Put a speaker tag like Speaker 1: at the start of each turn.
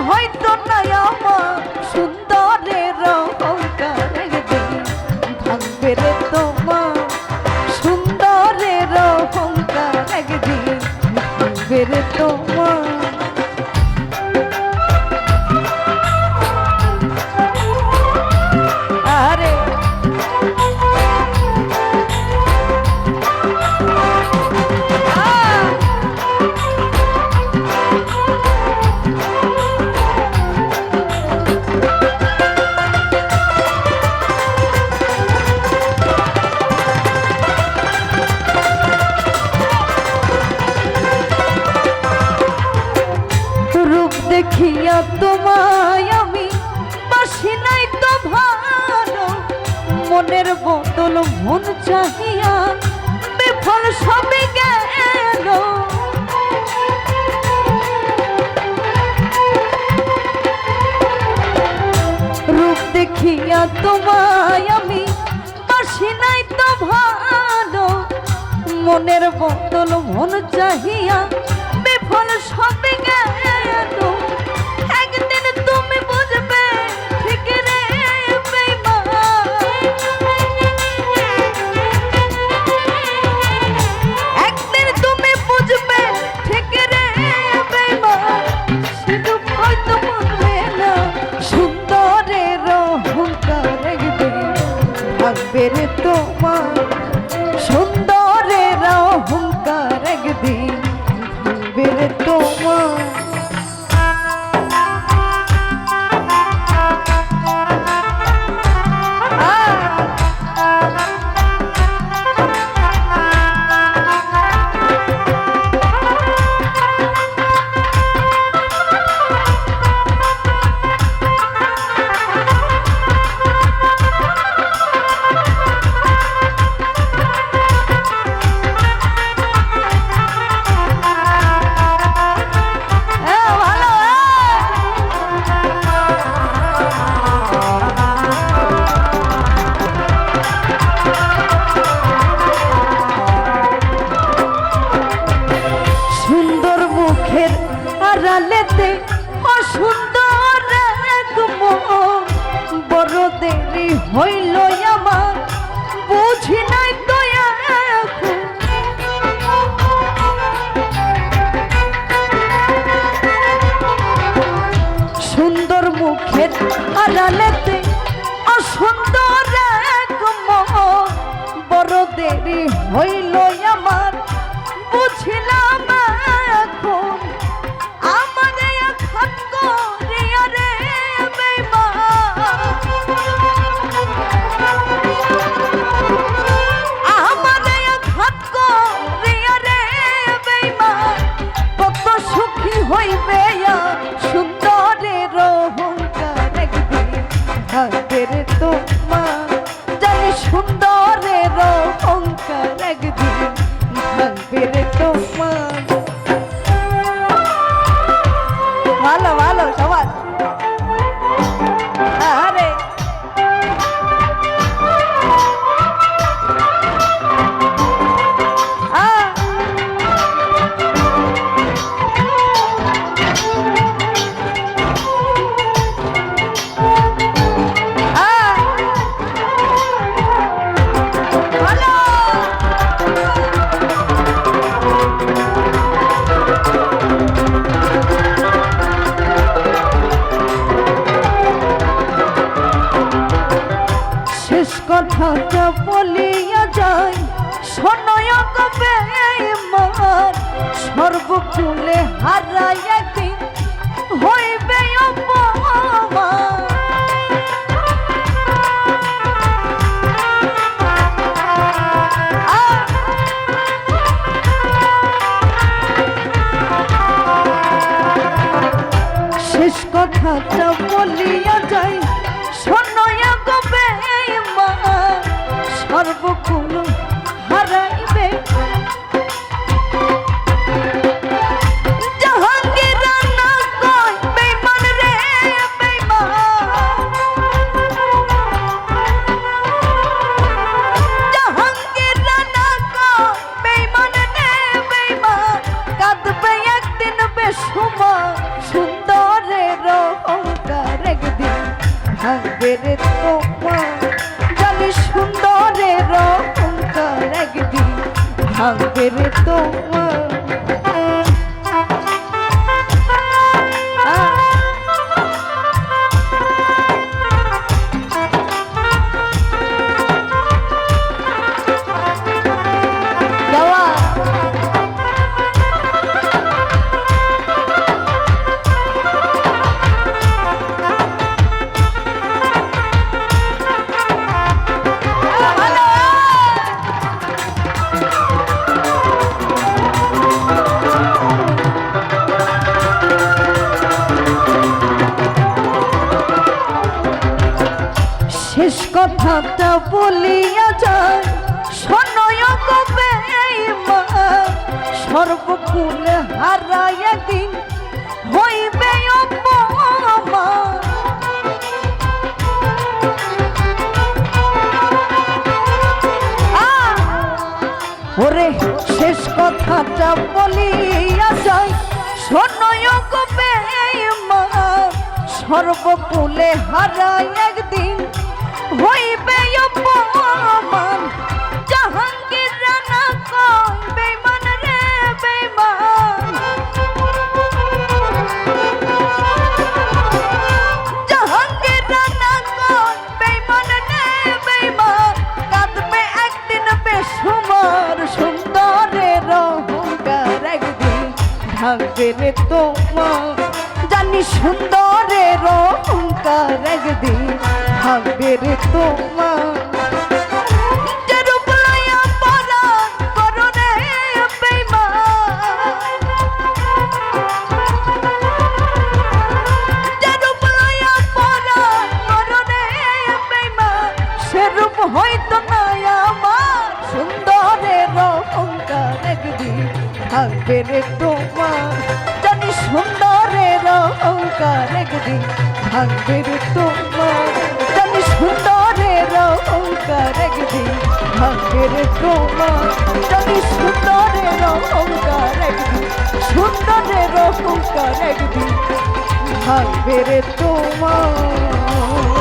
Speaker 1: হয়তো নাই আমার সুন্দরের অহংকার একদিন ভাঙবে রে তোমার সুন্দরের অহংকার একদিন ভাঙবে রে তোমার দেখিয়া তোমায় আমি বাসি নাই তো ভালো মনের বোতল মন চাহিয়া বিফল সবে গেল রূপ দেখিয়া তোমায় আমি বাসি নাই তো ভালো মনের বোতল মন চাহিয়া বিফল সবে গেল একদিন তুমি বুঝবে ঠিক রে বেঈমান একদিন তুমি বুঝবে ঠিক রে বেঈমান শুধু হয়তো বুঝবে না সুন্দরের অহংকার একদিন ভাঙবে রে তোমার সুন্দরের অহংকার একদিন ভাঙবে রে তোমার আড়ালেতে অসুন্দর এক মন বড় দেরি হইল আমার বুঝি নাই তো এখন সুন্দর মুখের আড়ালেতে অসুন্দর এক মন বড় দেরি হইল আমার বুঝিলাম এখন হইবে সুন্দরের অহংকার একদিন ভাঙবে রে তোমার জানি সুন্দরের অহংকার একদিন ভাঙবে রে তোমার ভালো ভালো সবাই আরে কথাটা বলিয়া যায় শোনয় কবে আমার সর্বকুলে হারাই একদিন হইবে অপমান শেষ কথাটা বলিয়া যায় শোনয় কবে সর্বকুল হারাইবে জাহাঙ্গীর রানা কয় বেঈমান রে বেঈমান জাহাঙ্গীর রানা কয় বেঈমান রে বেঈমান কাঁদবে একদিন বেশুমার সুন্দরের ভাঙবে রে তোমার জানি সুন্দরের অহংকার একদিন ভাঙবে রে তোমার শেষ কথাটা বলিয়া যায় শোনয় কবে মা সর্বকুল হারাইয়া দিন হইবে অপমান ওরে শেষ কথাটা বলিয়া যায় শোনয় কবে মা সর্বকুলে হারাই একদিন হইবে অপমান জাহাঙ্গীর রানা কয় বেঈমান রে বেঈমান জাহাঙ্গীর রানা কয় বেঈমান রে বেঈমান কাঁদবে একদিন বেসুমার সুন্দরের অহংকার একদিন ভাঙবে রে তোমার জানি সুন্দরের অহংকার একদিন ভাঙবে রে তোমার যে রূপ লইয়া পরাণ করো রে বেঈমান যে রূপ লইয়া পরাণ করো রে বেঈমান সে রূপ হয়তো না আমার সুন্দরের অহংকার একদিন ভাঙবে রে তোমার জানি সুন্দরের অহংকার একদিন ভাঙবে রে তোমার জানি সুন্দরের অহংকার একদিন ভাঙবে রে তোমার জানি সুন্দরের অহংকার একদিন সুন্দরের অহংকার একদিন ভাঙবে রে তোমার